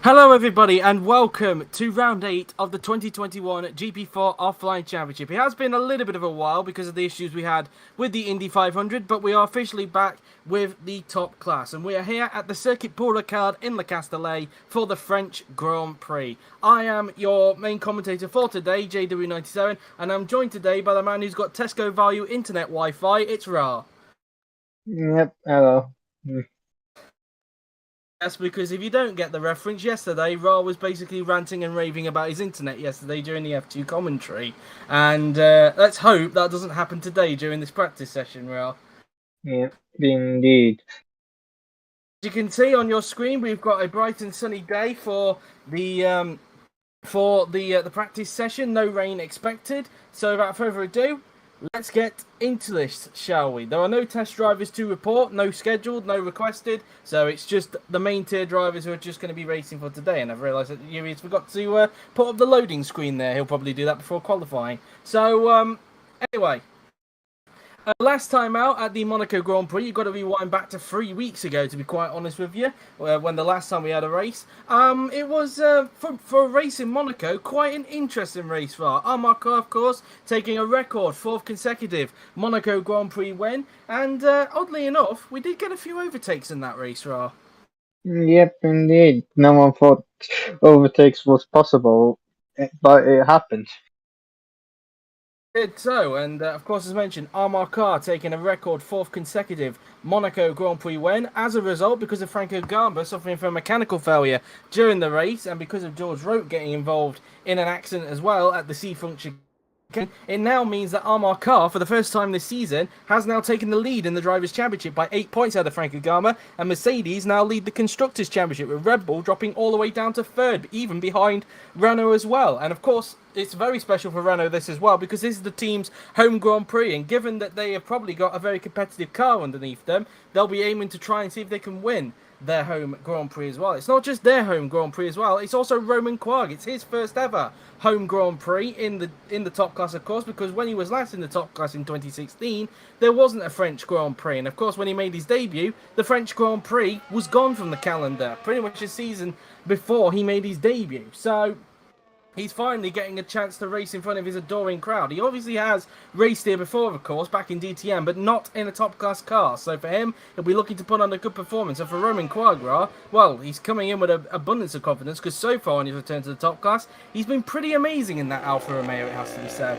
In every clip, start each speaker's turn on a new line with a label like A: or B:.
A: Hello, everybody, and welcome to round 8 of the 2021 GP4 Offline Championship. It has been a little bit of a while because of the issues we had with the Indy 500, but we are officially back with the top class. And we are here at the Circuit Pour Ricard in Le Castellet for the French Grand Prix. I am your main commentator for today, JW97, and I'm joined today by the man who's got Tesco Value Internet Wi-Fi. It's Ra.
B: Yep, hello.
A: That's because if you don't get the reference, yesterday Ra was basically ranting and raving about his internet yesterday during the F2 commentary. And let's hope that doesn't happen today during this practice session, Ra.
B: Yep, indeed.
A: As you can see on your screen, we've got a bright and sunny day for the practice session. No rain expected. So without further ado, let's get into this, shall we? There are no test drivers to report, no scheduled, no requested, so it's just the main tier drivers who are just going to be racing for today. And I've realised that Yuri's forgot to put up the loading screen there. He'll probably do that before qualifying. So, anyway. Last time out at the Monaco Grand Prix, you've got to rewind back to 3 weeks ago, to be quite honest with you, when the last time we had a race. It was, for a race in Monaco, quite an interesting race for Armar, of course, taking a record 4th consecutive Monaco Grand Prix win. And oddly enough, we did get a few overtakes in that race, Ra.
B: Yep, indeed. No one thought overtakes was possible, but it happened.
A: Did so, and of course, as mentioned, Armar taking a record 4th consecutive Monaco Grand Prix win. As a result, because of Franco Gamba suffering from mechanical failure during the race, and because of George Rote getting involved in an accident as well at the C-Function, it now means that Armar, for the first time this season, has now taken the lead in the Drivers' Championship by 8 points out of Franco Gamba, and Mercedes now lead the Constructors' Championship, with Red Bull dropping all the way down to 3rd, even behind Renault as well. And of course, it's very special for Renault this as well, because this is the team's home Grand Prix, and given that they have probably got a very competitive car underneath them, they'll be aiming to try and see if they can win their home Grand Prix as well. It's not just their home Grand Prix as well, it's also Romain Quag. It's his first ever home Grand Prix in the top class, of course, because when he was last in the top class in 2016, there wasn't a French Grand Prix. And of course, when he made his debut, the French Grand Prix was gone from the calendar pretty much a season before he made his debut. So he's finally getting a chance to race in front of his adoring crowd. He obviously has raced here before, of course, back in DTM, but not in a top-class car. So for him, he'll be looking to put on a good performance. And for Romain Quagra, well, he's coming in with an abundance of confidence, because so far on his return to the top class, he's been pretty amazing in that Alfa Romeo, it has to be said.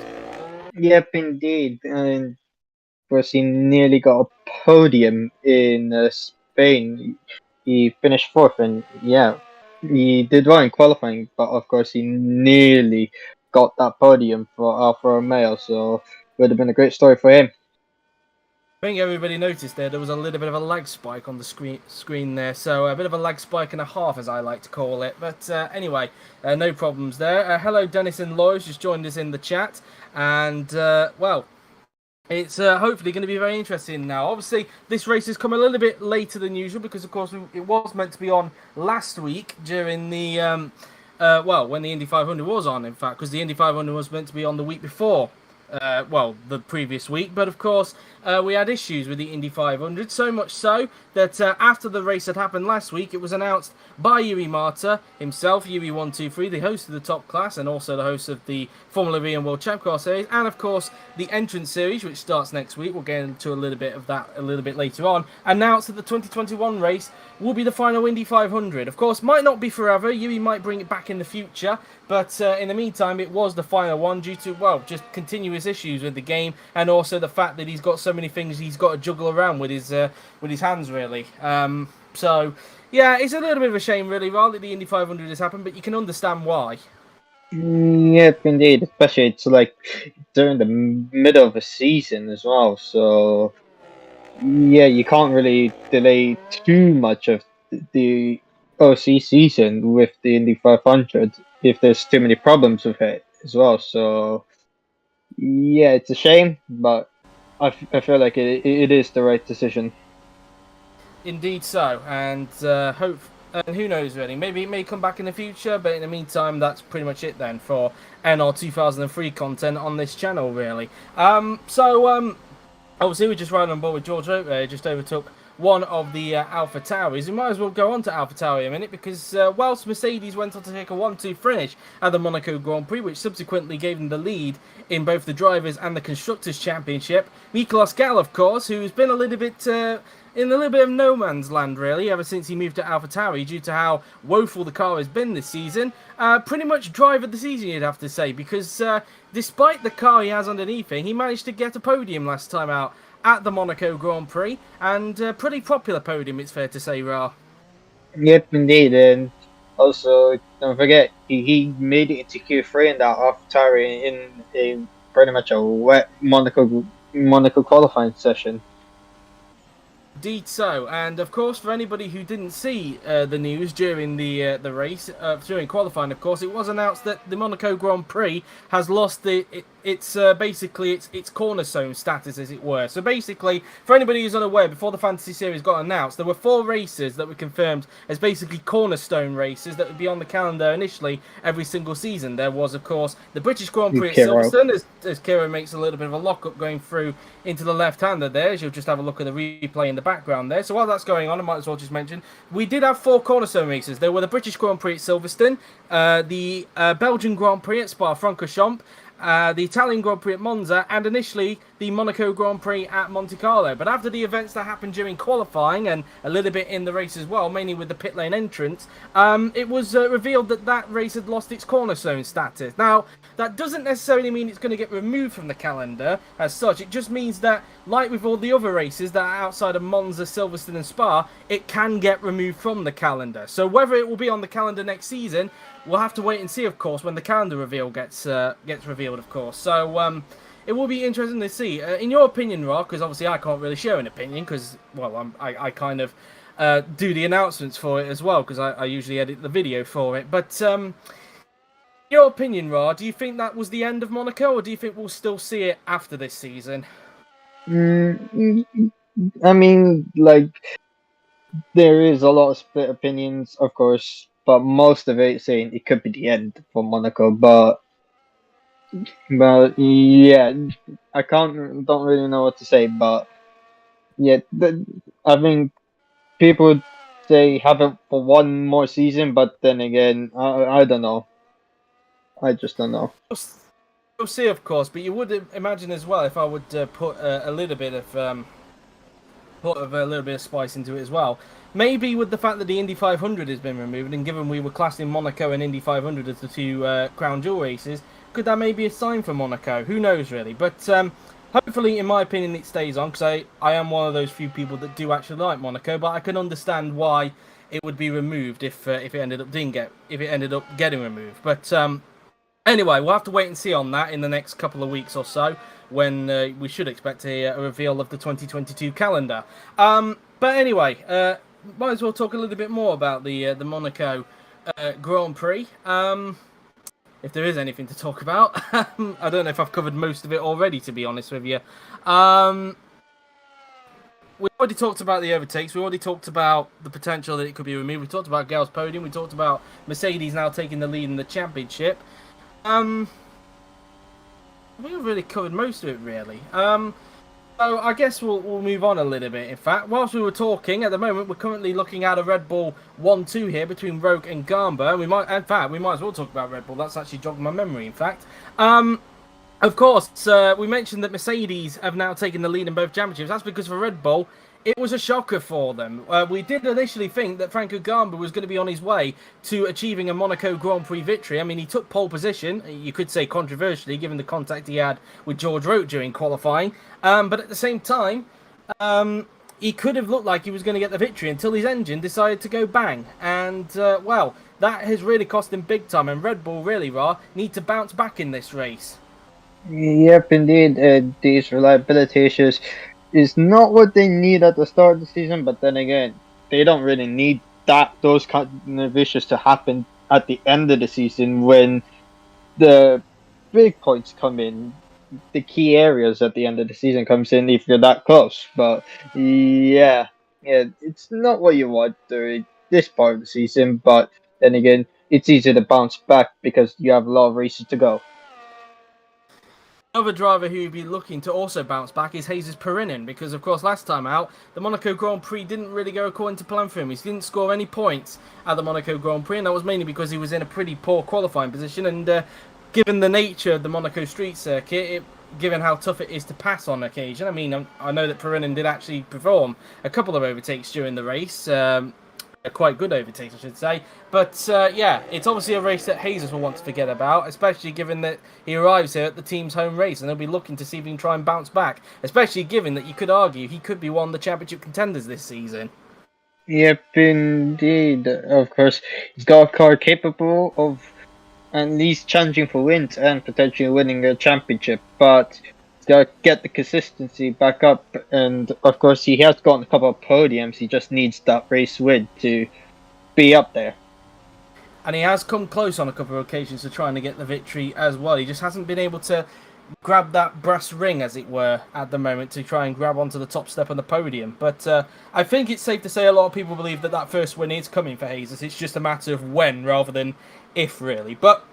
B: Yep, indeed. And of course, he nearly got a podium in Spain. He finished 4th, and yeah, he did well in qualifying, but of course, he nearly got that podium for Alfa Romeo, so would have been a great story for him.
A: I think everybody noticed there was a little bit of a lag spike on the screen there, so a bit of a lag spike and a half, as I like to call it. But anyway, no problems there. Hello, Dennis and Lois just joined us in the chat, and well, it's hopefully going to be very interesting now. Obviously, this race has come a little bit later than usual because, of course, it was meant to be on last week during the well, when the Indy 500 was on, in fact, because the Indy 500 was meant to be on the week before. Well, the previous week, but of course we had issues with the Indy 500, so much so that after the race had happened last week, it was announced by Yuri Marta himself, Yuri123, the host of the top class and also the host of the Formula V and World Champ Car Series, and of course the Entrance Series, which starts next week. We'll get into a little bit of that a little bit later on. Announced that the 2021 race will be the final Indy 500. Of course, might not be forever. Yuri might bring it back in the future, but in the meantime, it was the final one due to, well, just continuous issues with the game, and also the fact that he's got so many things he's got to juggle around with his hands, really. So yeah, it's a little bit of a shame, really, rather that the Indy 500 has happened, but you can understand why.
B: Yep, indeed. Especially it's like during the middle of a season as well, so yeah, you can't really delay too much of the OC season with the Indy 500 if there's too many problems with it as well. So yeah, it's a shame, but I feel like it is the right decision.
A: Indeed so, and hope, and who knows really, maybe it may come back in the future, but in the meantime, that's pretty much it then for NR 2003 content on this channel, really. Obviously we're just riding on board with George Rote there, just overtook one of the AlphaTauris. We might as well go on to AlphaTauri a minute because whilst Mercedes went on to take a 1-2 finish at the Monaco Grand Prix, which subsequently gave them the lead in both the Drivers' and the Constructors' Championship, Nicolas Gal, of course, who's been a little bit in a little bit of no man's land, really, ever since he moved to AlphaTauri due to how woeful the car has been this season. Pretty much driver of the season, you'd have to say, because despite the car he has underneath him, he managed to get a podium last time out at the Monaco Grand Prix, and a pretty popular podium, it's fair to say, Ra.
B: Yep, indeed, and also don't forget he made it into Q3 in that AlphaTauri in a pretty much a wet Monaco qualifying session.
A: Indeed so, and of course, for anybody who didn't see the news during the race, during qualifying, of course, it was announced that the Monaco Grand Prix has lost its basically its cornerstone status, as it were. So basically, for anybody who's unaware, before the Fantasy Series got announced, there were 4 races that were confirmed as basically cornerstone races that would be on the calendar initially every single season. There was, of course, the British Grand Prix at Silverstone, as Kira makes a little bit of a lock-up going through into the left-hander there, as you'll just have a look at the replay in the background there. So while that's going on, I might as well just mention, we did have 4 cornerstone races. There were the British Grand Prix at Silverstone, the Belgian Grand Prix at Spa-Francorchamps, the Italian Grand Prix at Monza, and initially the Monaco Grand Prix at Monte Carlo. But after the events that happened during qualifying and a little bit in the race as well, mainly with the pit lane entrance, it was revealed that that race had lost its cornerstone status. Now, that doesn't necessarily mean it's going to get removed from the calendar as such. It just means that, like with all the other races that are outside of Monza, Silverstone and Spa, it can get removed from the calendar. So whether it will be on the calendar next season, we'll have to wait and see, of course, when the calendar reveal gets revealed, of course. So it will be interesting to see. In your opinion, Rock, because obviously I can't really share an opinion because, well, I kind of do the announcements for it as well because I usually edit the video for it. But your opinion, Ra, do you think that was the end of Monaco, or do you think we'll still see it after this season?
B: I mean, like, there is a lot of split opinions, of course, but most of it saying it could be the end for Monaco. But yeah, don't really know what to say. But yeah, I think people would say have it for one more season, but then again, I don't know. I just don't know.
A: We'll see, of course, but you would imagine as well if I would put a little bit of spice into it as well. Maybe with the fact that the Indy 500 has been removed, and given we were classing Monaco and Indy 500 as the 2 crown jewel races, could that maybe be a sign for Monaco? Who knows, really? But hopefully, in my opinion, it stays on because I am one of those few people that do actually like Monaco, but I can understand why it would be removed if it ended up getting removed. But anyway, we'll have to wait and see on that in the next couple of weeks or so, when we should expect a reveal of the 2022 calendar. But anyway, might as well talk a little bit more about the Monaco Grand Prix. If there is anything to talk about. I don't know if I've covered most of it already, to be honest with you. We already talked about the overtakes. We already talked about the potential that it could be removed. We talked about Gal's podium. We talked about Mercedes now taking the lead in the championship. We've really covered most of it, really. So I guess we'll move on a little bit. In fact, whilst we were talking, at the moment we're currently looking at a Red Bull 1-2 here between Rogue and Garber. We might as well talk about Red Bull. That's actually jogged my memory. In fact, of course, we mentioned that Mercedes have now taken the lead in both championships. That's because for Red Bull, it was a shocker for them. We did initially think that Franco Garber was going to be on his way to achieving a Monaco Grand Prix victory. I mean, he took pole position, you could say controversially, given the contact he had with George Rote during qualifying. But at the same time, he could have looked like he was going to get the victory until his engine decided to go bang. And, well, that has really cost him big time. And Red Bull really, need to bounce back in this race.
B: Yep, indeed. These reliability issues is not what they need at the start of the season, but then again, they don't really need those kind of issues to happen at the end of the season when the big points come in. The key areas at the end of the season comes in if you're that close. But yeah, it's not what you want during this part of the season. But then again, it's easy to bounce back because you have a lot of races to go.
A: Other driver who would be looking to also bounce back is Jesus Perinen, because of course last time out the Monaco Grand Prix didn't really go according to plan for him. He didn't score any points at the Monaco Grand Prix, and that was mainly because he was in a pretty poor qualifying position. And given the nature of the Monaco street circuit, given how tough it is to pass on occasion, I mean, I know that Perinen did actually perform a couple of overtakes during the race. Quite good overtakes, I should say. But yeah, it's obviously a race that Jesus will want to forget about, especially given that he arrives here at the team's home race, and they'll be looking to see if he can try and bounce back, especially given that you could argue he could be one of the championship contenders this season.
B: Yep, indeed. Of course, he's got a car capable of at least challenging for wins and potentially winning a championship, but he's got to get the consistency back up. And of course, he has gotten a couple of podiums. He just needs that race win to be up there.
A: And he has come close on a couple of occasions to trying to get the victory as well. He just hasn't been able to grab that brass ring, as it were, at the moment to try and grab onto the top step on the podium. But I think it's safe to say a lot of people believe that that first win is coming for Jesus. It's just a matter of when rather than if, really. But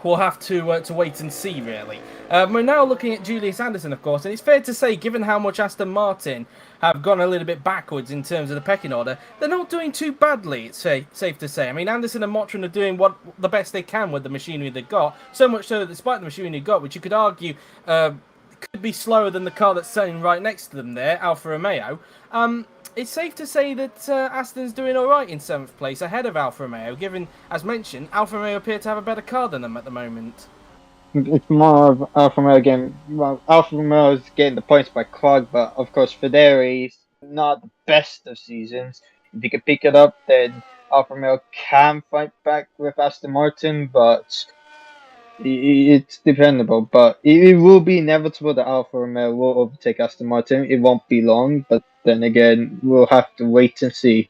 A: we'll have to wait and see, really. We're now looking at Julius Anderson, of course, and it's fair to say, given how much Aston Martin have gone a little bit backwards in terms of the pecking order, they're not doing too badly, it's safe to say. I mean, Anderson and Mottram are doing the best they can with the machinery they've got, so much so that despite the machinery they've got, which you could argue could be slower than the car that's sitting right next to them there, Alfa Romeo, it's safe to say that Aston's doing all right in 7th place, ahead of Alfa Romeo, given, as mentioned, Alfa Romeo appear to have a better car than them at the moment.
B: It's more of Alfa Romeo game. Well, Alfa Romeo is getting the points by clock, but of course, Ferrari is not the best of seasons. If you can pick it up, then Alfa Romeo can fight back with Aston Martin, but it's dependable. But it will be inevitable that Alfa Romeo will overtake Aston Martin. It won't be long, but then again, we'll have to wait and see.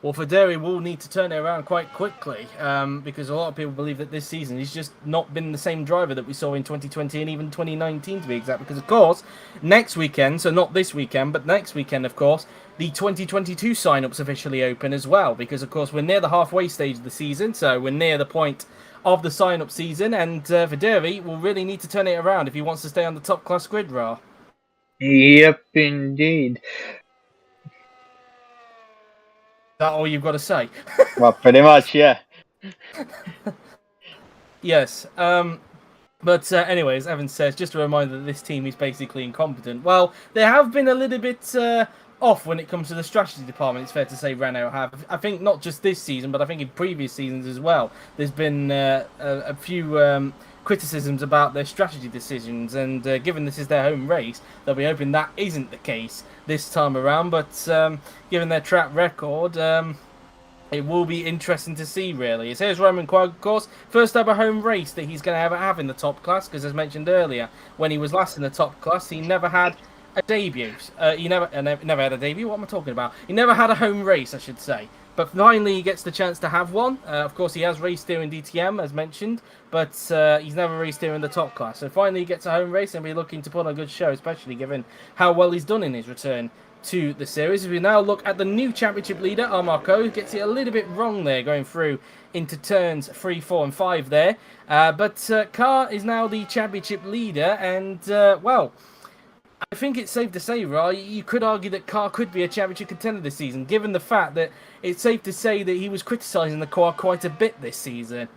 A: Well, Ferrari will need to turn it around quite quickly because a lot of people believe that this season he's just not been the same driver that we saw in 2020 and even 2019, to be exact. Because, of course, next weekend, so not this weekend, but next weekend, of course, the 2022 sign-ups officially open as well. Because, of course, we're near the halfway stage of the season, so we're near the point of the sign-up season. And Ferrari will really need to turn it around if he wants to stay on the top-class grid, Ra.
B: Yep, indeed.
A: Is that all you've got to say?
B: Well, pretty much, yeah.
A: Yes. But anyways, Evan says, just a reminder that this team is basically incompetent. Well, they have been a little bit off when it comes to the strategy department, it's fair to say Renault have. I think not just this season, but I think in previous seasons as well. There's been a few criticisms about their strategy decisions, and given this is their home race, they'll be hoping that isn't the case this time around. But given their track record, it will be interesting to see, really. It says Roman Quag, of course, first ever home race that he's going to ever have in the top class, because as mentioned earlier, when he was last in the top class, he never had a debut. He never had a debut. What am I talking about? He never had a home race, I should say. But finally, he gets the chance to have one. Of course, he has raced here in DTM, as mentioned, but he's never raced here in the top class. So finally, he gets a home race and be looking to put on a good show, especially given how well he's done in his return to the series. If we now look at the new championship leader, Marco, who gets it a little bit wrong there, going through into turns 3, 4, and 5 there. But Carr is now the championship leader, and well, I think it's safe to say, Ra, you could argue that Carr could be a championship contender this season, given the fact that it's safe to say that he was criticising the car quite a bit this season.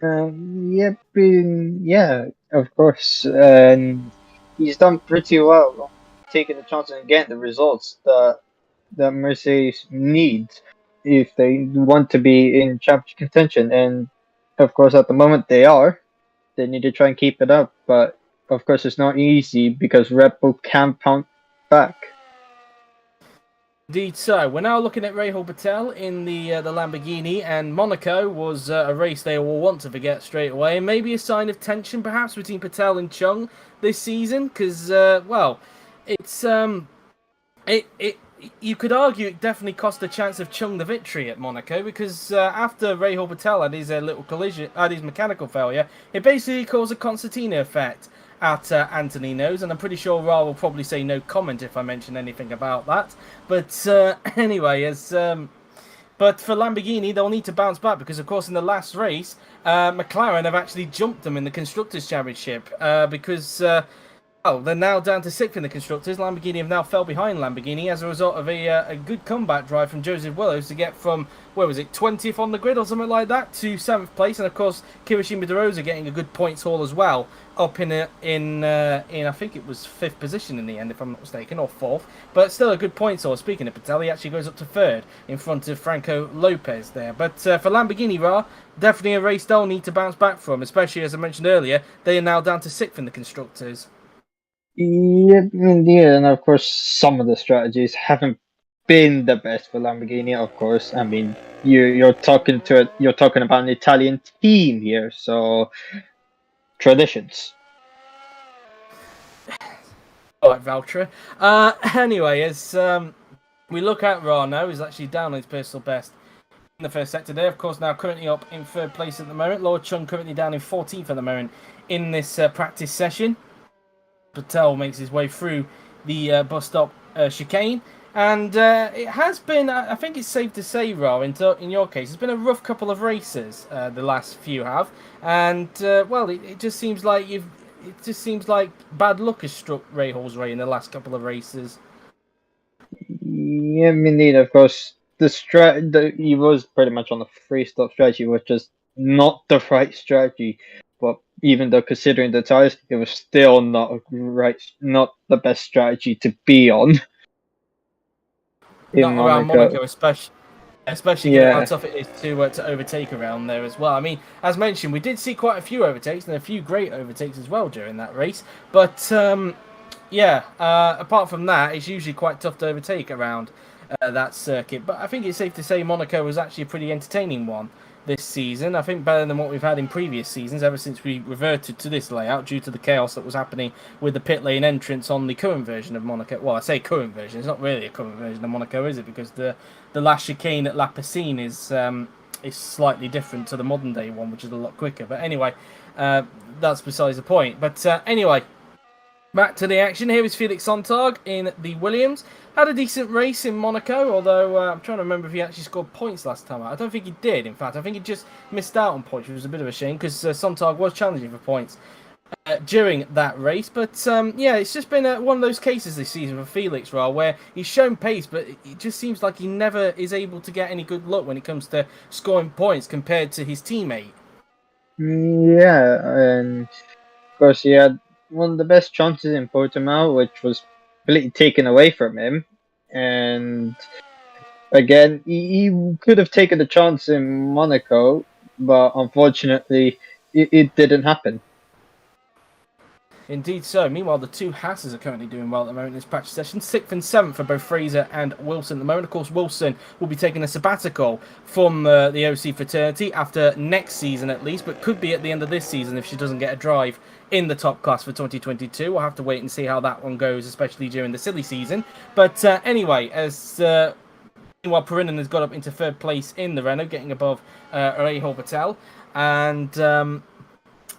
B: Yep, yeah, of course. And he's done pretty well, taking the chances and getting the results that Mercedes needs if they want to be in championship contention. And of course, at the moment they are. They need to try and keep it up, but of course, it's not easy because Red Bull can pound back.
A: Indeed so. We're now looking at Rahul Patel in the Lamborghini, and Monaco was a race they will want to forget straight away. And maybe a sign of tension, perhaps, between Patel and Chung this season, because, well, it's you could argue it definitely cost a chance of Chung the victory at Monaco, because after Rahul Patel had his little collision, had his mechanical failure, it basically caused a concertina effect at Antonino's, and I'm pretty sure Ra will probably say no comment if I mention anything about that. But anyway, as But for Lamborghini, they'll need to bounce back because, of course, in the last race, McLaren have actually jumped them in the Constructors' Championship because well, they're now down to 6th in the Constructors. Lamborghini have now fell behind Lamborghini as a result of a good comeback drive from Joseph Willows to get from, where was it, 20th on the grid or something like that to 7th place. And, of course, Kirishima De Rosa getting a good points haul as well, up in I think it was 5th position in the end, if I'm not mistaken, or 4th. But still a good points haul. Speaking of Patel, he actually goes up to 3rd in front of Franco Lopez there. But for Lamborghini, definitely a race they'll need to bounce back from, especially, as I mentioned earlier, they are now down to 6th in the Constructors.
B: Yeah, indeed, and of course, some of the strategies haven't been the best for Lamborghini. Of course, I mean, you're talking about an Italian team here, so traditions.
A: All right, Valtra. Anyway, as we look at Rano, he's actually down on his personal best in the first sector there. Of course, now currently up in 3rd place at the moment. Lord Chung currently down in 14th at the moment in this practice session. Patel makes his way through the bus stop chicane, and it has been, I think it's safe to say, Ra, in your case, it's been a rough couple of races. The last few have, and well, it just seems like bad luck has struck Ray Halsray in the last couple of races.
B: Yeah, indeed, of course, he was pretty much on the free-stop strategy, which is not the right strategy. But even though considering the tires, it was still not not the best strategy to be on.
A: Not around Monaco, especially given how
B: Yeah.
A: tough it is to overtake around there as well. I mean, as mentioned, we did see quite a few overtakes and a few great overtakes as well during that race. But yeah, apart from that, it's usually quite tough to overtake around that circuit. But I think it's safe to say Monaco was actually a pretty entertaining one this season. I think better than what we've had in previous seasons ever since we reverted to this layout due to the chaos that was happening with the pit lane entrance on the current version of Monaco. Well, I say current version, it's not really a current version of Monaco, is it? Because the last chicane at La Piscine is slightly different to the modern day one, which is a lot quicker. But anyway, that's besides the point. But anyway, back to the action. Here is Felix Sontag in the Williams. Had a decent race in Monaco, although I'm trying to remember if he actually scored points last time out. I don't think he did, in fact. I think he just missed out on points, which was a bit of a shame, because Sontag was challenging for points during that race. But yeah, it's just been one of those cases this season for Felix, where he's shown pace, but it just seems like he never is able to get any good luck when it comes to scoring points compared to his teammate.
B: Yeah, and of course, he had one of the best chances in Portimao, which was completely taken away from him. And again, he could have taken the chance in Monaco, but unfortunately, it didn't happen.
A: Indeed so. Meanwhile, the two Hasses are currently doing well at the moment in this practice session. 6th and 7th for both Fraser and Wilson at the moment. Of course, Wilson will be taking a sabbatical from the OC fraternity after next season at least, but could be at the end of this season if she doesn't get a drive in the top class for 2022. We'll have to wait and see how that one goes, especially during the silly season. But anyway, as meanwhile, Perinen has got up into 3rd place in the Renault, getting above Rahul Patel. And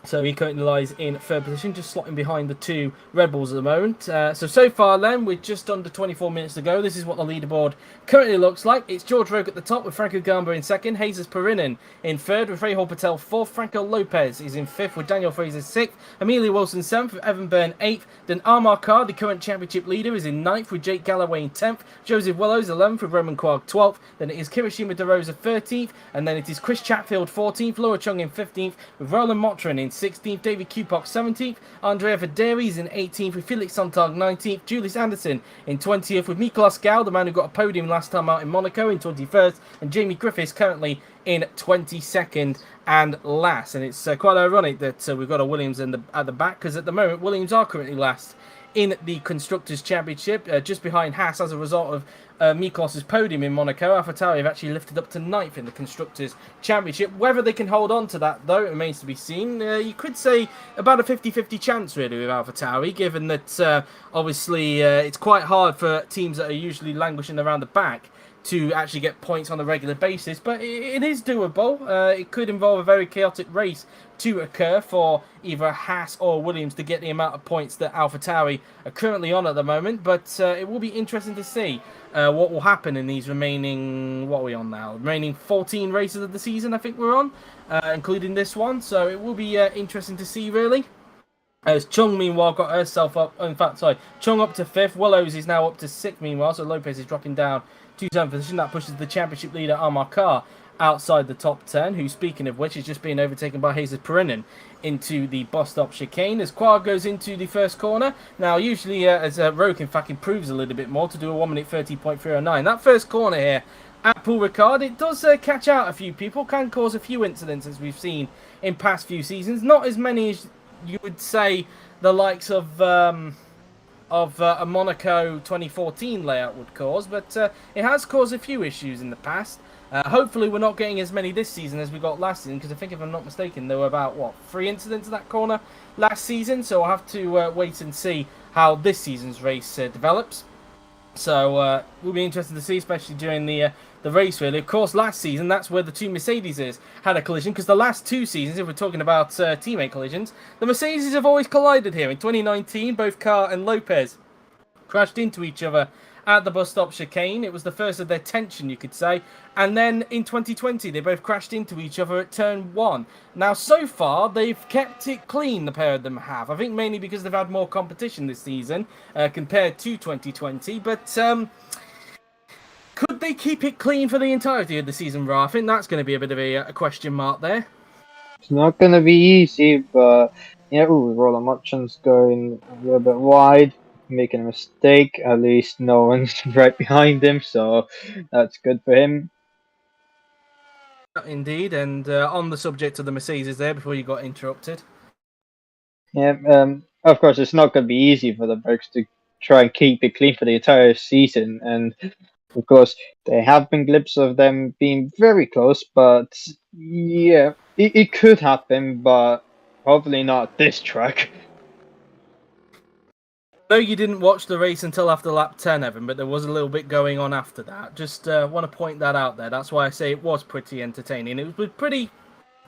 A: so he currently lies in 3rd position, just slotting behind the two Red Bulls at the moment. So far then, with just under 24 minutes to go, this is what the leaderboard currently looks like. It's George Roque at the top with Franco Gamba in 2nd, Jesus Perinen in 3rd with Rahul Patel 4th, Franco Lopez is in 5th with Daniel Fraser 6th, Amelia Wilson 7th with Evan Byrne 8th, then Amar Kar, the current championship leader, is in 9th with Jake Galloway in 10th, Joseph Willows 11th with Roman Quark 12th, then it is Kirishima De Rosa 13th, and then it is Chris Chatfield 14th, Laura Chung in 15th with Roland Motrin in 16th, David Kupok 17th, Andrea Verderes in 18th with Felix Sontag 19th, Julius Anderson in 20th with Mikolas Gal, the man who got a podium last time out in Monaco, in 21st, and Jamie Griffiths currently in 22nd and last. And it's quite ironic that we've got a Williams at the back, because at the moment Williams are currently last in the Constructors' Championship, just behind Haas as a result of Miklos' podium in Monaco. AlphaTauri have actually lifted up to 9th in the Constructors' Championship. Whether they can hold on to that, though, it remains to be seen. You could say about a 50-50 chance, really, with AlphaTauri, given that, obviously, it's quite hard for teams that are usually languishing around the back to actually get points on a regular basis, but it is doable. It could involve a very chaotic race to occur for either Haas or Williams to get the amount of points that AlphaTauri are currently on at the moment, but it will be interesting to see what will happen in these remaining, what are we on now? Remaining 14 races of the season, I think we're on, including this one, so it will be interesting to see, really. As Chung, meanwhile, got herself up. In fact, sorry, Chung up to 5th. Willows is now up to 6th, meanwhile. So Lopez is dropping down to 7th position. That pushes the championship leader, Ricard, outside the top 10. Who, speaking of which, is just being overtaken by Jesus Perinen into the bus stop chicane. As Quad goes into the first corner. Now, usually, as Roke, in fact, improves a little bit more to do a 1 minute 30.309. That first corner here at Paul Ricard, it does catch out a few people. Can cause a few incidents, as we've seen in past few seasons. Not as many as you would say the likes of a Monaco 2014 layout would cause, but it has caused a few issues in the past. Hopefully we're not getting as many this season as we got last season, because I think, if I'm not mistaken, there were about, 3 incidents in that corner last season, so I'll have to wait and see how this season's race develops. So will be interesting to see, especially during the race, really. Of course, last season, that's where the two Mercedeses had a collision, because the last 2 seasons, if we're talking about teammate collisions, the Mercedes have always collided here. In 2019, both Carr and Lopez crashed into each other at the bus stop chicane. It was the first of their tension, you could say. And then in 2020, they both crashed into each other at turn 1. Now, so far, they've kept it clean, the pair of them have. I think mainly because they've had more competition this season compared to 2020. But could they keep it clean for the entirety of the season, Ra? I think that's going to be a bit of a question mark there.
B: It's not going to be easy, but yeah, Roland Marchand's going a little bit wide, making a mistake. At least no one's right behind him, so that's good for him.
A: Indeed, and on the subject of the Mercedes there, before you got interrupted.
B: Yeah, of course, it's not going to be easy for the Bergs to try and keep it clean for the entire season, and of course, there have been glimpses of them being very close, but yeah, it could happen, but hopefully not this track.
A: I know you didn't watch the race until after lap 10, Evan, but there was a little bit going on after that. Just want to point that out there. That's why I say it was pretty entertaining.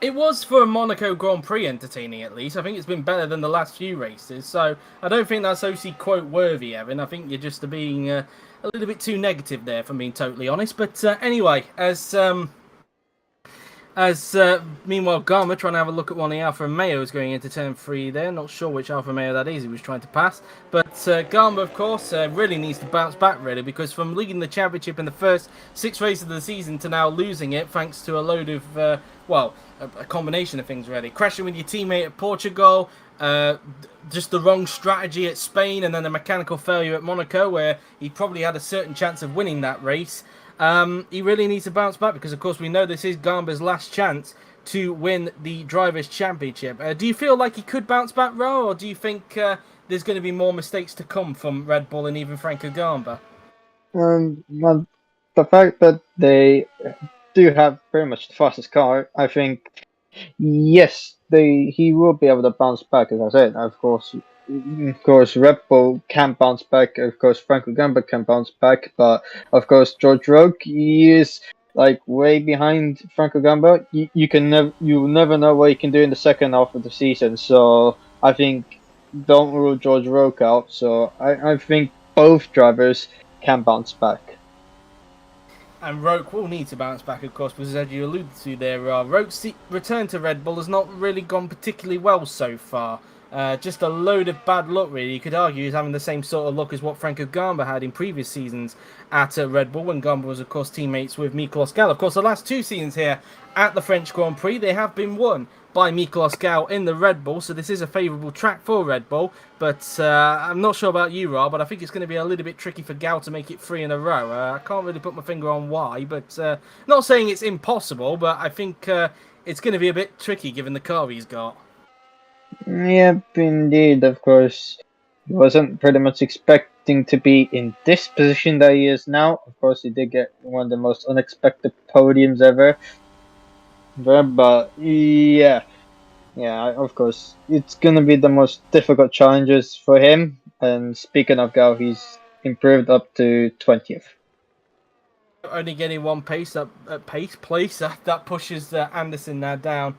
A: It was for a Monaco Grand Prix entertaining, at least. I think it's been better than the last few races, so I don't think that's OC quote worthy, Evan. I think you're just being a little bit too negative there, if I'm being totally honest. But anyway, meanwhile, Garma trying to have a look at one of the Alfa Romeos going into turn 3 there. Not sure which Alfa Romeo that is he was trying to pass. But Garma, of course, really needs to bounce back, really, because from leading the championship in the first 6 races of the season to now losing it, thanks to a load of, a combination of things, really. Crashing with your teammate at Portugal, just the wrong strategy at Spain, and then a mechanical failure at Monaco, where he probably had a certain chance of winning that race. He really needs to bounce back because, of course, we know this is Garba's last chance to win the Drivers' Championship. Do you feel like he could bounce back, Ro, or do you think there's going to be more mistakes to come from Red Bull and even Franco Garba?
B: Well, the fact that they do have pretty much the fastest car, I think, yes, he will be able to bounce back, as I said. Of course, Red Bull can bounce back. Of course, Franco Gamba can bounce back, but of course, George Roque, he is like way behind Franco Gamba. You'll never know what he can do in the second half of the season. So I think don't rule George Roque out. So I think both drivers can bounce back.
A: And Roque will need to bounce back, of course, because as you alluded to there, Roque's return to Red Bull has not really gone particularly well so far. Just a load of bad luck, really. You could argue he's having the same sort of luck as what Franco Gamba had in previous seasons at Red Bull, when Gamba was, of course, teammates with Miklos Gal. Of course, the last 2 seasons here at the French Grand Prix, they have been won by Miklos Gal in the Red Bull, so this is a favourable track for Red Bull. But I'm not sure about you, Rob, but I think it's going to be a little bit tricky for Gal to make it 3 in a row. I can't really put my finger on why, but not saying it's impossible, but I think it's going to be a bit tricky given the car he's got.
B: Yep, indeed, of course. He wasn't pretty much expecting to be in this position that he is now. Of course, he did get one of the most unexpected podiums ever. But yeah, of course, it's gonna be the most difficult challenges for him. And speaking of Gal, he's improved up to 20th.
A: only getting one place that pushes Anderson now down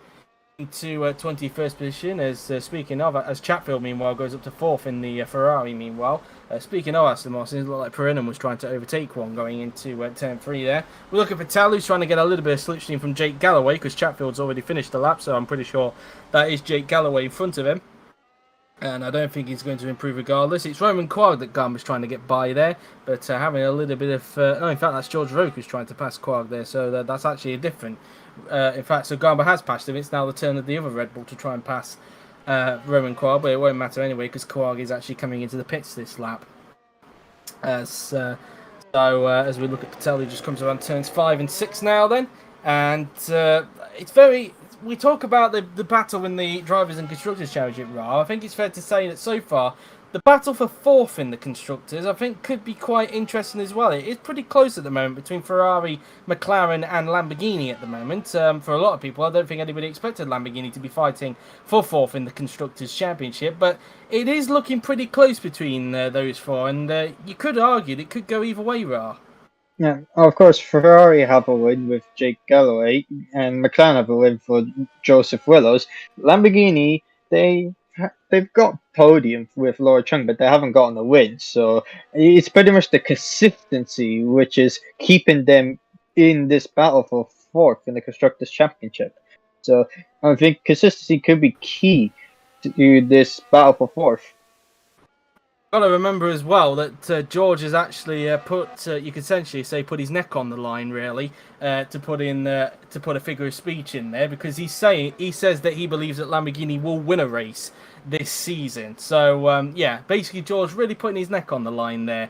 A: into 21st position. As speaking of, as Chatfield meanwhile goes up to 4th in the Ferrari. Meanwhile, speaking of Aston Martin, it looked like Perrin was trying to overtake one going into turn 3 there. We're looking for Vettel, who's trying to get a little bit of slipstream from Jake Galloway, because Chatfield's already finished the lap, so I'm pretty sure that is Jake Galloway in front of him. And I don't think he's going to improve regardless. It's Roman Quarg that Garber's trying to get by there, but having a little bit of... no, in fact, that's George Roque who's trying to pass Quarg there, so that's actually a different... in fact, so Garber has passed him. It's now the turn of the other Red Bull to try and pass Roman Quarg, but it won't matter anyway, because Quarg is actually coming into the pits this lap. As we look at Patel, he just comes around turns 5 and 6 now then, and it's very... We talk about the battle in the Drivers' and Constructors' Championship, Ra. I think it's fair to say that so far, the battle for 4th in the Constructors, I think, could be quite interesting as well. It is pretty close at the moment between Ferrari, McLaren and Lamborghini at the moment. For a lot of people, I don't think anybody expected Lamborghini to be fighting for 4th in the Constructors' Championship, but it is looking pretty close between those four, and you could argue that it could go either way, Ra.
B: Yeah, of course, Ferrari have a win with Jake Galloway, and McLaren have a win for Joseph Willows. Lamborghini, they've got podium with Laura Chung, but they haven't gotten a win. So it's pretty much the consistency which is keeping them in this battle for 4th in the Constructors' Championship. So I think consistency could be key to this battle for 4th.
A: Got to remember as well that George has actually put, you could essentially say, put his neck on the line, really, to put a figure of speech in there, because he says that he believes that Lamborghini will win a race this season. So yeah, basically George really putting his neck on the line there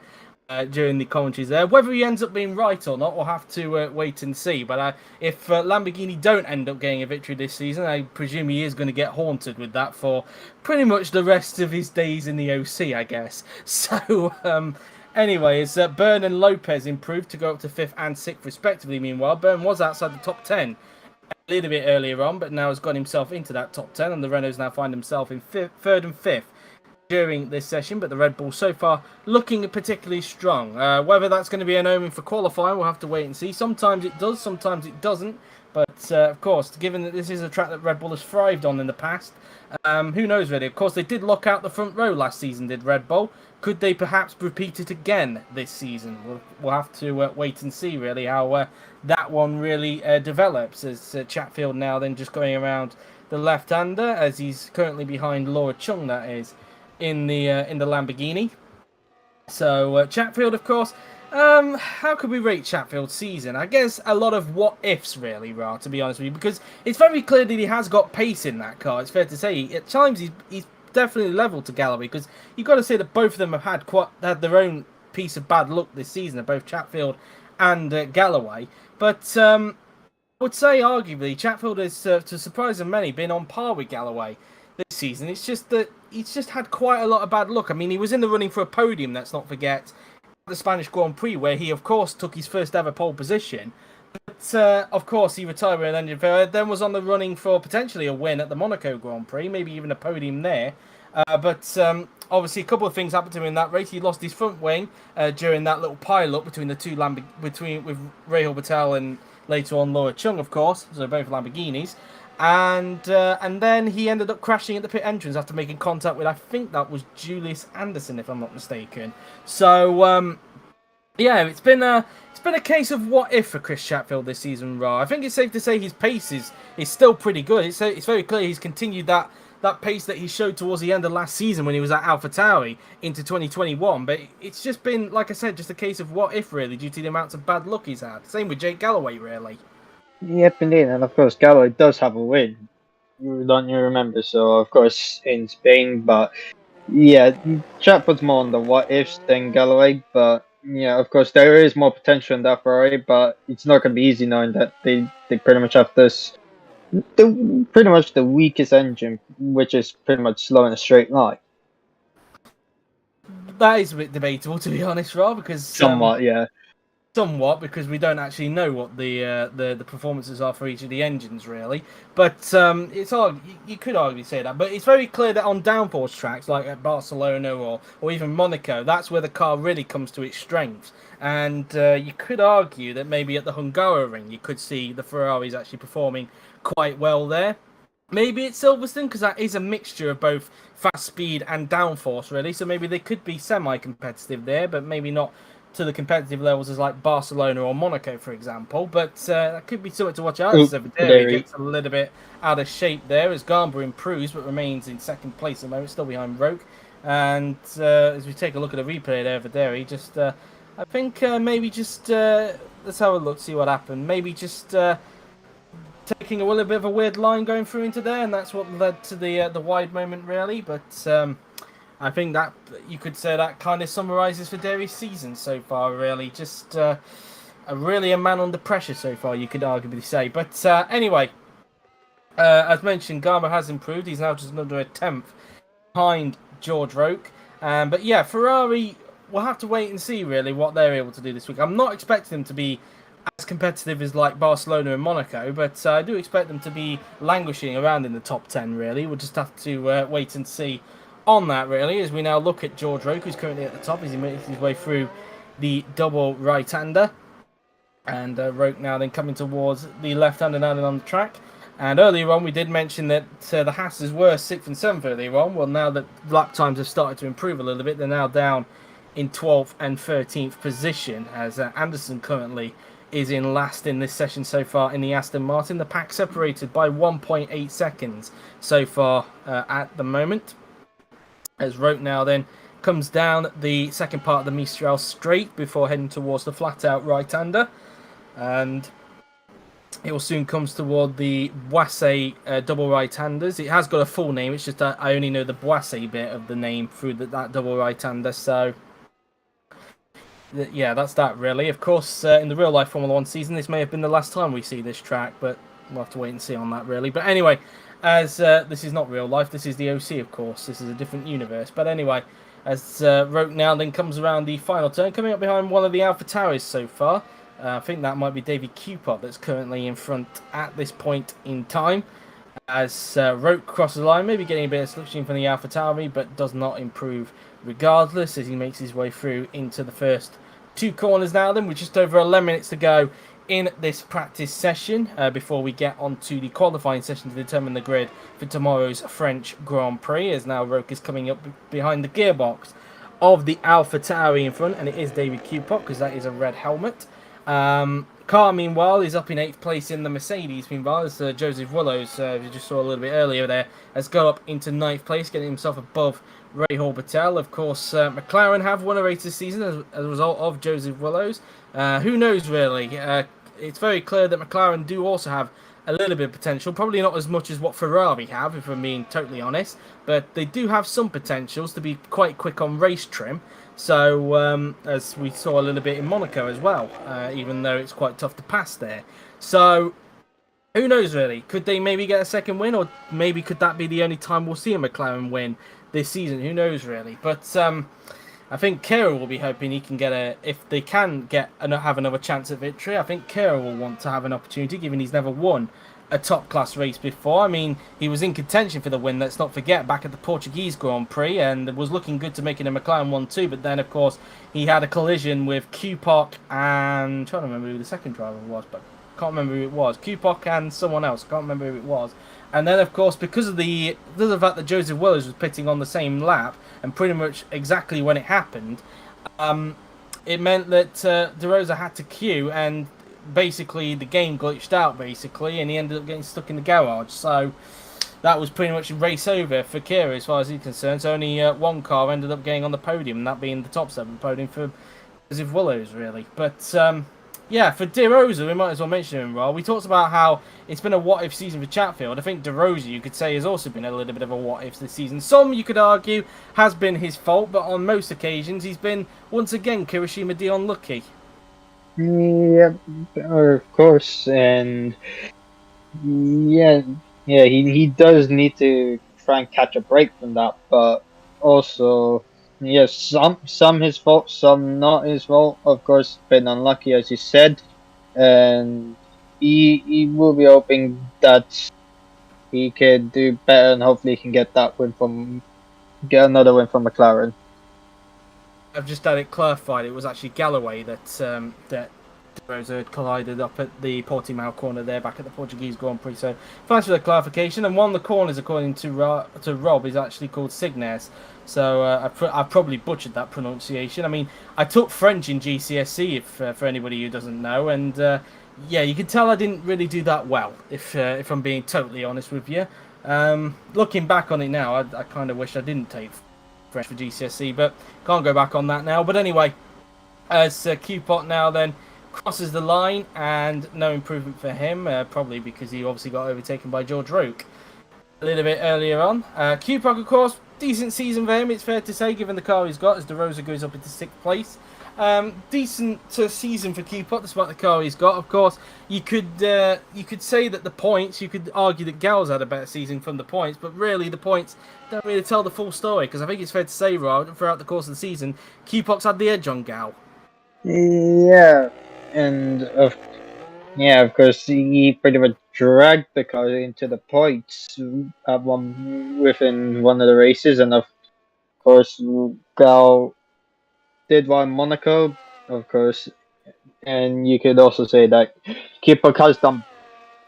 A: during the commentaries there. Whether he ends up being right or not, we'll have to wait and see. But if Lamborghini don't end up getting a victory this season, I presume he is going to get haunted with that for pretty much the rest of his days in the OC, I guess. So, anyways, Byrne and Lopez improved to go up to 5th and 6th respectively. Meanwhile, Byrne was outside the top 10 a little bit earlier on, but now has got himself into that top 10, and the Renaults now find himself in 3rd and 5th during this session, but the Red Bull so far looking particularly strong. Whether that's going to be an omen for qualifying, we'll have to wait and see. Sometimes it does, sometimes it doesn't. But of course, given that this is a track that Red Bull has thrived on in the past, who knows really? Of course, they did lock out the front row last season, did Red Bull. Could they perhaps repeat it again this season? We'll have to wait and see really how that one really develops. As Chatfield now then just going around the left-hander, as he's currently behind Laura Chung, that is, in the Lamborghini. So Chatfield, of course, how could we rate Chatfield's season? I guess a lot of what ifs, really, Ra, to be honest with you, because it's very clear that he has got pace in that car. It's fair to say at times he's definitely level to Galloway, because you've got to say that both of them have had their own piece of bad luck this season, both Chatfield and Galloway. But I would say arguably Chatfield has, to surprise of many, been on par with Galloway this season. It's just that he's just had quite a lot of bad luck. I mean, he was in the running for a podium, let's not forget, at the Spanish Grand Prix, where he, of course, took his first ever pole position. But, of course, he retired with an engine failure, then was on the running for potentially a win at the Monaco Grand Prix, maybe even a podium there. But obviously, a couple of things happened to him in that race. He lost his front wing during that little pile-up between the two with Rahul Patel and later on Laura Chung, of course, so both Lamborghinis. And then he ended up crashing at the pit entrance after making contact with, I think that was Julius Anderson, if I'm not mistaken. So yeah, it's been a case of what if for Chris Chatfield this season, Ra. I think it's safe to say his pace is still pretty good. It's very clear he's continued that pace that he showed towards the end of last season when he was at AlphaTauri into 2021. But it's just been, like I said, just a case of what if, really, due to the amounts of bad luck he's had. Same with Jake Galloway, really.
B: Yep, indeed, and of course Galloway does have a win. Don't you remember? So of course in Spain, but yeah, Chatfield's more on the what ifs than Galloway. But yeah, of course there is more potential in that Ferrari, but it's not going to be easy knowing that they pretty much have pretty much the weakest engine, which is pretty much slow in a straight line.
A: That is a bit debatable, to be honest, Ra, because
B: Somewhat, yeah.
A: somewhat, because we don't actually know what the performances are for each of the engines really. But it's hard. You could arguably say that, but it's very clear that on downforce tracks like at Barcelona or even Monaco, that's where the car really comes to its strengths. And you could argue that maybe at the Hungaroring, you could see the Ferraris actually performing quite well there. Maybe it's Silverstone because that is a mixture of both fast speed and downforce, really. So maybe they could be semi-competitive there, but maybe not to the competitive levels as like Barcelona or Monaco, for example. But that could be something to watch out. So Videri gets a little bit out of shape there as Garber improves, but remains in second place at the moment, still behind Roke. And as we take a look at the replay there, Videri just, I think maybe just let's have a look, see what happened. Maybe just. Taking a little bit of a weird line going through into there, and that's what led to the wide moment, really. But I think that you could say that kind of summarises Videri's season so far, really. Just really a man under pressure so far, you could arguably say. But anyway, as mentioned, Garma has improved. He's now just under a 10th behind George Roke. But yeah, Ferrari, we'll have to wait and see, really, what they're able to do this week. I'm not expecting them to be as competitive as like Barcelona and Monaco, but I do expect them to be languishing around in the top 10, really. We'll just have to wait and see on that, really, as we now look at George Roke, who's currently at the top as he makes his way through the double right-hander. And Roke now then coming towards the left-hander now then on the track. And earlier on, we did mention that the Haas's were 6th and 7th earlier on. Well, now that lap times have started to improve a little bit, they're now down in 12th and 13th position, as Anderson currently is in last in this session so far in the Aston Martin. The pack separated by 1.8 seconds so far at the moment. As Roke now then comes down the second part of the Mistral straight before heading towards the flat-out right-hander. And it will soon comes toward the Boissé double right-handers. It has got a full name, it's just that I only know the Boissé bit of the name through that double right-hander, so yeah, that's that really. Of course, in the real-life Formula 1 season, this may have been the last time we see this track, but we'll have to wait and see on that, really. But anyway, as this is not real life, this is the OC, of course. This is a different universe. But anyway, as Roke now then comes around the final turn, coming up behind one of the AlphaTauris so far. I think that might be David Cupot that's currently in front at this point in time. As Roke crosses the line, maybe getting a bit of slipstream from the AlphaTauri, but does not improve regardless as he makes his way through into the first two corners now then, with just over 11 minutes to go in this practice session before we get on to the qualifying session to determine the grid for tomorrow's French Grand Prix, as now Roke is coming up behind the gearbox of the AlphaTauri in front, and it is David Cupot because that is a red helmet. Car, meanwhile, is up in 8th place in the Mercedes. Meanwhile, as Joseph Willows, you just saw a little bit earlier there, has got up into 9th place, getting himself above Ray Horbatel. Of course, McLaren have won a race this season as a result of Joseph Willows. Who knows, really? It's very clear that McLaren do also have a little bit of potential. Probably not as much as what Ferrari have, if I'm being totally honest. But they do have some potentials to be quite quick on race trim. So, as we saw a little bit in Monaco as well, even though it's quite tough to pass there. So, who knows, really? Could they maybe get a second win? Or maybe could that be the only time we'll see a McLaren win this season? Who knows, really? But I think Kira will be hoping he can get if they can have another chance at victory, I think Kira will want to have an opportunity, given he's never won a top-class race before. I mean, he was in contention for the win, let's not forget, back at the Portuguese Grand Prix, and was looking good to making a McLaren 1-2, but then, of course, he had a collision with Cupok and... I'm trying to remember who the second driver was, but can't remember who it was. Cupok and someone else, can't remember who it was. And then, of course, because of the fact that Joseph Willows was pitting on the same lap, and pretty much exactly when it happened, it meant that De Rosa had to queue, and basically the game glitched out, basically, and he ended up getting stuck in the garage. So that was pretty much a race over for Kira as far as he's concerned. So only one car ended up getting on the podium, and that being the top 7 podium for Joseph Willows, really. But yeah, for De Rosa, we might as well mention him, Roll. We talked about how it's been a what-if season for Chatfield. I think De Rosa, you could say, has also been a little bit of a what-if this season. Some, you could argue, has been his fault, but on most occasions, he's been, once again, Kirishima D unlucky.
B: Yeah, of course, and yeah, he does need to try and catch a break from that, but also Yes, some his fault, some not his fault. Of course, been unlucky as you said, and he will be hoping that he can do better, and hopefully he can get another win from McLaren.
A: I've just had it clarified. It was actually Galloway that De Rosa had collided up at the Portimao corner there, back at the Portuguese Grand Prix. So thanks for the clarification. And one of the corners, according to Rob, is actually called Signes. So I probably butchered that pronunciation. I mean, I took French in GCSE, if for anybody who doesn't know, and yeah, you can tell I didn't really do that well, if I'm being totally honest with you. Looking back on it now, I kind of wish I didn't take French for GCSE, but can't go back on that now. But anyway, as Q-Pot now then crosses the line, and no improvement for him, probably because he obviously got overtaken by George Roke a little bit earlier on. Q-Pot, of course, decent season for him, it's fair to say, given the car he's got, as De Rosa goes up into 6th place. Decent season for Q-Pot, despite the car he's got. Of course, you could say that the points, you could argue that Gal's had a better season from the points, but really the points don't really tell the full story, because I think it's fair to say, Rod, throughout the course of the season, Q-Pot's had the edge on Gal.
B: Yeah, and of course he pretty much dragged the car into the points within one of the races, and of course Gal did one in Monaco, of course, and you could also say that Kipok has done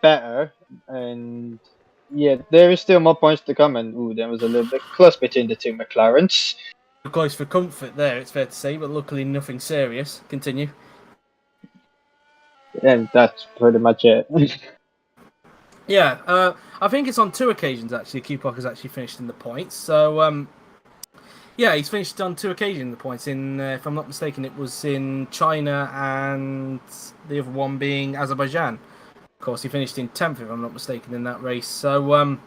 B: better, and yeah, there is still more points to come, and there was a little bit close between the two McLarens.
A: Close for comfort there, it's fair to say, but luckily nothing serious. Continue.
B: And that's pretty much it.
A: Yeah, I think it's on 2 occasions actually. Q-Pop has actually finished in the points. So yeah, he's finished on 2 occasions in the points. In, if I'm not mistaken, it was in China and the other one being Azerbaijan. Of course, he finished in 10th, if I'm not mistaken, in that race. So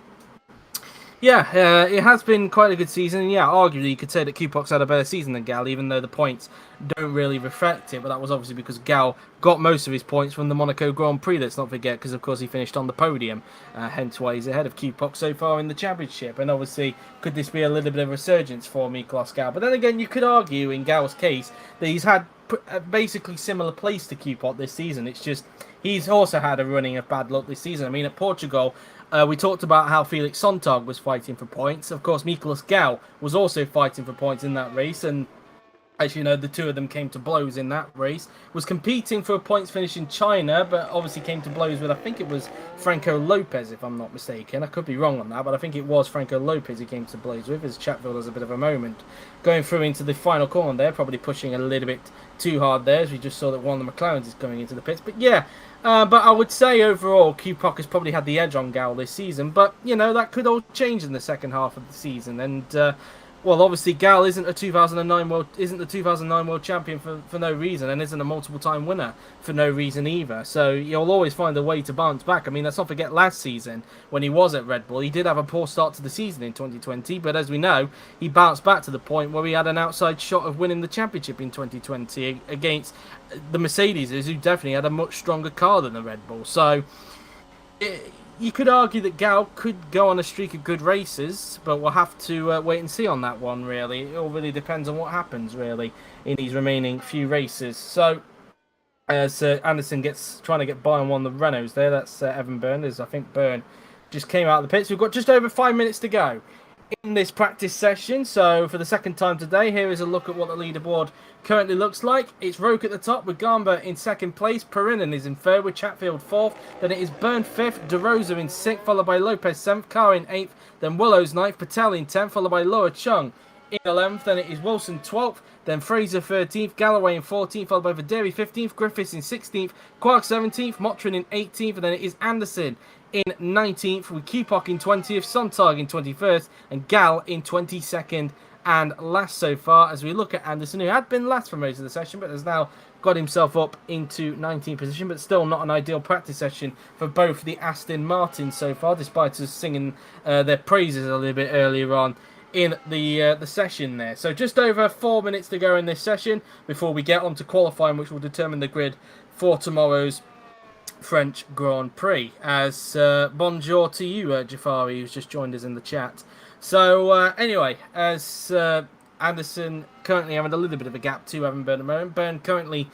A: yeah, it has been quite a good season. And yeah, arguably you could say that Q-Pox had a better season than Gal, even though the points don't really reflect it. But that was obviously because Gal got most of his points from the Monaco Grand Prix, let's not forget, because of course he finished on the podium. Hence why he's ahead of Q-Pox so far in the championship. And obviously, could this be a little bit of resurgence for Miklos Gal? But then again, you could argue in Gal's case that he's had basically similar place to Q-Pot this season. It's just he's also had a running of bad luck this season. I mean, at Portugal, we talked about how Felix Sontag was fighting for points. Of course, Miklos Gal was also fighting for points in that race, and as you know, the two of them came to blows in that race. Was competing for a points finish in China, but obviously came to blows with, I think it was Franco Lopez, if I'm not mistaken. I could be wrong on that, but I think it was Franco Lopez he came to blows with, as Chatfield has a bit of a moment. Going through into the final corner there, probably pushing a little bit too hard there, as we just saw that one of the McLarens is going into the pits. But yeah, but I would say overall, Q-Proc has probably had the edge on Gal this season. But, you know, that could all change in the second half of the season. And, well, obviously, Gal isn't the 2009 world champion for no reason, and isn't a multiple-time winner for no reason either. So you'll always find a way to bounce back. I mean, let's not forget last season when he was at Red Bull, he did have a poor start to the season in 2020, but as we know, he bounced back to the point where he had an outside shot of winning the championship in 2020 against the Mercedes, who definitely had a much stronger car than the Red Bull. So you could argue that Gal could go on a streak of good races, but we'll have to wait and see on that one, really. It all really depends on what happens, really, in these remaining few races. So, as Anderson trying to get by on one of the Renaults there, that's Evan Byrne. I think Byrne just came out of the pits. We've got just over 5 minutes to go in this practice session. So for the second time today, here is a look at what the leaderboard currently looks like. It's Roke at the top with Gamba in second place. Perinen is in third with Chatfield fourth. Then it is Byrne fifth, De Rosa in sixth, followed by Lopez seventh, Carr in eighth, then Willows ninth, Patel in 10th, followed by Loa Chung in 11th. Then it is Wilson 12th, then Fraser 13th, Galloway in 14th, followed by Videri 15th, Griffiths in 16th, Quark 17th, Motrin in 18th, and then it is Anderson in 19th, with Kupok in 20th, Sontag in 21st, and Gal in 22nd and last so far, as we look at Anderson, who had been last for most of the session, but has now got himself up into 19th position, but still not an ideal practice session for both the Aston Martins so far, despite us singing their praises a little bit earlier on in the session there. So just over 4 minutes to go in this session before we get on to qualifying, which will determine the grid for tomorrow's French Grand Prix. As bonjour to you, Jafari, who's just joined us in the chat. So anyway, as Anderson currently having a little bit of a gap to having Bern at the moment. Bern currently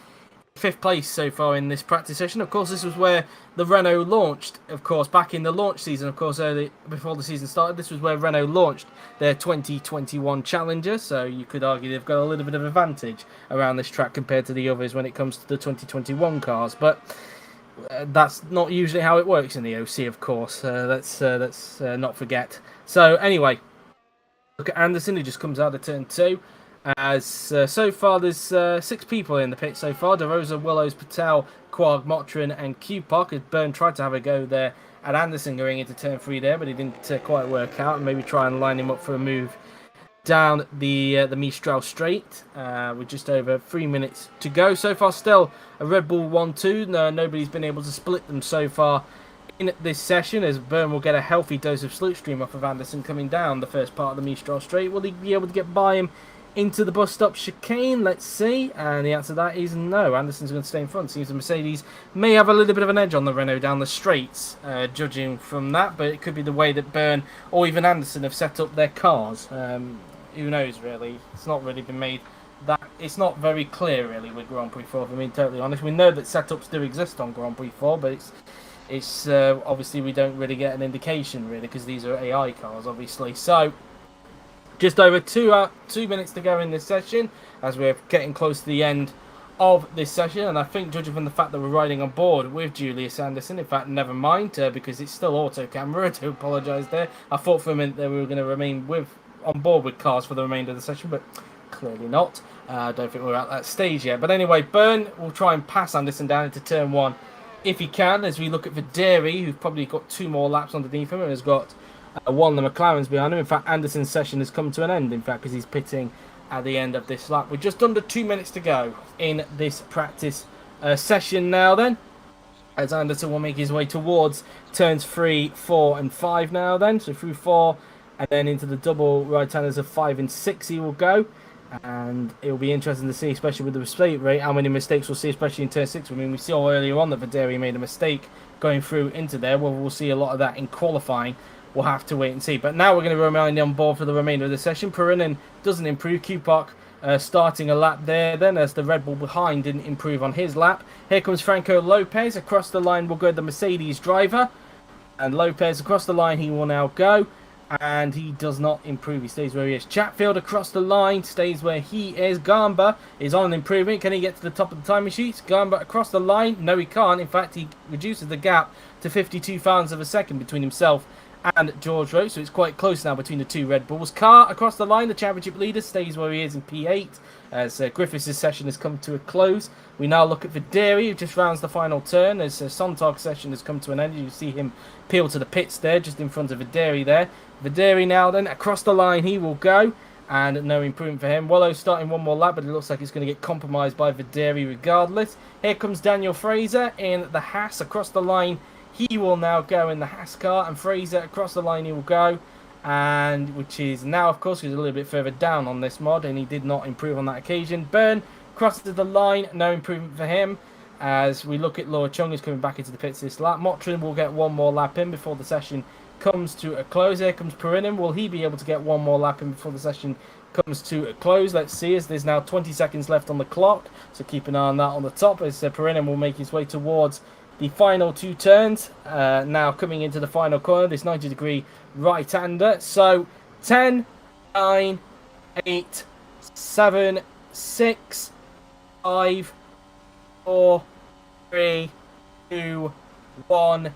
A: 5th place so far in this practice session. Of course, this was where the Renault launched, of course, back in the launch season, of course, early before the season started. This was where Renault launched their 2021 Challenger, so you could argue they've got a little bit of advantage around this track compared to the others when it comes to the 2021 cars. But that's not usually how it works in the OC, of course. Let's not forget. So anyway, look at Anderson, who just comes out of turn 2. As so far, there's 6 people in the pit so far. De Rosa, Willows, Patel, Quag, Motrin, and Q-Park. As Byrne tried to have a go there at Anderson going into turn 3 there, but he didn't quite work out. And maybe try and line him up for a move down the Mistral straight with just over 3 minutes to go. So far, still a Red Bull 1-2. Nobody's been able to split them so far in this session, as Byrne will get a healthy dose of slipstream off of Anderson coming down the first part of the Mistral straight. Will he be able to get by him into the bus stop chicane? Let's see. And the answer to that is no. Anderson's going to stay in front. Seems the Mercedes may have a little bit of an edge on the Renault down the straights, judging from that. But it could be the way that Byrne or even Anderson have set up their cars. Who knows, really? It's not really been made that... It's not very clear, really, with Grand Prix 4, if I'm being totally honest. We know that setups do exist on Grand Prix 4, but it's obviously we don't really get an indication, really, because these are AI cars, obviously. So just over 2 minutes to go in this session, as we're getting close to the end of this session. And I think, judging from the fact that we're riding on board with Julius Anderson, in fact, never mind, because it's still auto camera, I do apologise there. I thought for a minute that we were going to remain on board with cars for the remainder of the session, but clearly not. I don't think we're at that stage yet. But anyway, Byrne will try and pass Anderson down into turn 1 if he can, as we look at Videri, who's probably got 2 more laps underneath him and has got one of the McLarens behind him. In fact, Anderson's session has come to an end, in fact, because he's pitting at the end of this lap. We're just under 2 minutes to go in this practice session now then, as Anderson will make his way towards turns 3, 4 and 5 now then. So through 4 and then into the double right-handers of 5 and 6 he will go. And it will be interesting to see, especially with the mistake rate, how many mistakes we'll see, especially in turn 6. I mean, we saw earlier on that Videri made a mistake going through into there. Well, we'll see a lot of that in qualifying. We'll have to wait and see. But now we're going to remain on board for the remainder of the session. Perinen doesn't improve. Q-Park starting a lap there then, as the Red Bull behind didn't improve on his lap. Here comes Franco Lopez. Across the line will go the Mercedes driver. And Lopez across the line, he will now go. And he does not improve. He stays where he is. Chatfield across the line stays where he is. Gamba is on an improvement. Can he get to the top of the timing sheets? Gamba across the line. No, he can't. In fact, he reduces the gap to 52 thousandths of a second between himself and George Rowe. So it's quite close now between the 2 Red Bulls. Carr across the line. The championship leader stays where he is in P8. As Griffiths' session has come to a close. We now look at Videri, who just rounds the final turn. As Sontag's session has come to an end. You see him peel to the pits there, just in front of Videri there. Videri now then, across the line he will go, and no improvement for him. Wallow starting one more lap, but it looks like it's going to get compromised by Videri regardless. Here comes Daniel Fraser in the Haas. Across the line he will now go in the Haas car, and Fraser across the line he will go, and which is now, of course, he's a little bit further down on this mod, and he did not improve on that occasion. Byrne crosses the line, no improvement for him. As we look at Laura Chung, who's coming back into the pits this lap. Motrin will get one more lap in before the session comes to a close. Here comes Perinen. Will he be able to get one more lap in before the session comes to a close? Let's see, as there's now 20 seconds left on the clock, so keep an eye on that on the top, as Perinen will make his way towards the final 2 turns. Now coming into the final corner, this 90-degree right-hander. So 10, 9, 8, 7, 6, 5, 4, 3, 2, 1,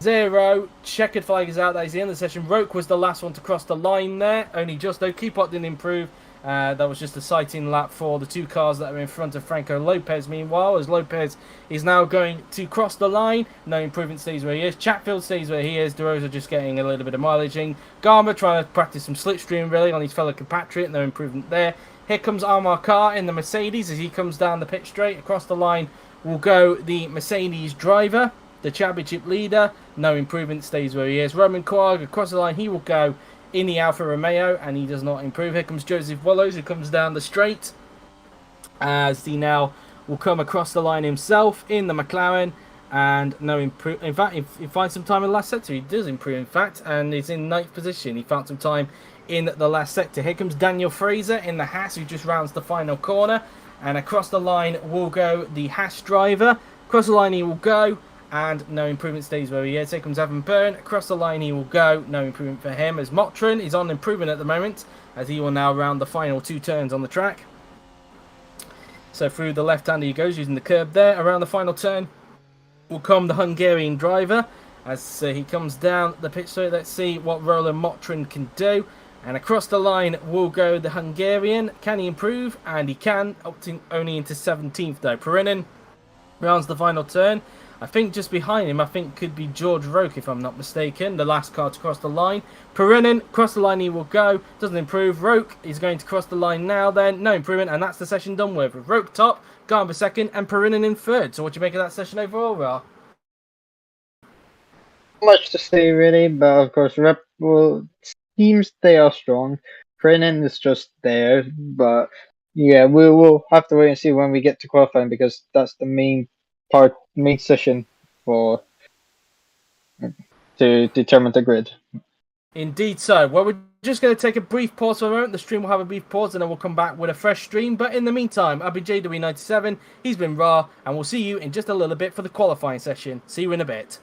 A: 0. Checkered flag is out. That is the end of the session. Roke was the last one to cross the line there. Only just, though. Q-Pot didn't improve. That was just a sighting lap for the 2 cars that are in front of Franco Lopez. Meanwhile, as Lopez is now going to cross the line, no improvement, stays where he is. Chatfield stays where he is. De Rosa just getting a little bit of mileaging. Garma trying to practice some slipstream really on his fellow compatriot. No improvement there. Here comes Amar Carr in the Mercedes as he comes down the pit straight. Across the line will go the Mercedes driver, the championship leader. No improvement, stays where he is. Roman Quag across the line, he will go in the Alfa Romeo, and he does not improve. Here comes Joseph Wallows, who comes down the straight, as he now will come across the line himself in the McLaren, and no improve. In fact, he finds some time in the last sector. He does improve, in fact, and he's in 9th position. He found some time in the last sector. Here comes Daniel Fraser in the Haas, who just rounds the final corner. And across the line will go the Haas driver. Across the line he will go, and no improvement, stays where he is. Here comes Evan Byrne. Across the line he will go, no improvement for him, as Motrin is on improvement at the moment, as he will now round the final 2 turns on the track. So through the left-hander he goes, using the curb there. Around the final turn will come the Hungarian driver, as he comes down the pitch. So let's see what Roland Motrin can do. And across the line will go the Hungarian. Can he improve? And he can, opting only into 17th though. Perinin rounds the final turn. I think just behind him, I think could be George Roque, if I'm not mistaken. The last car to cross the line. Perinin, across the line he will go. Doesn't improve. Roque is going to cross the line now then. No improvement, and that's the session done with. Roque top, Garber second, and Perinin in third. So what do you make of that session overall, Ra?
B: Much to say, really, but of course, Red Bull teams, they are strong. Brennan is just there, but yeah, we will have to wait and see when we get to qualifying, because that's the main session for to determine the grid.
A: Indeed so. Well, we're just going to take a brief pause for a moment. The stream will have a brief pause, and then we'll come back with a fresh stream. But in the meantime, I've been JW97, he's been Ra, and we'll see you in just a little bit for the qualifying session. See you in a bit.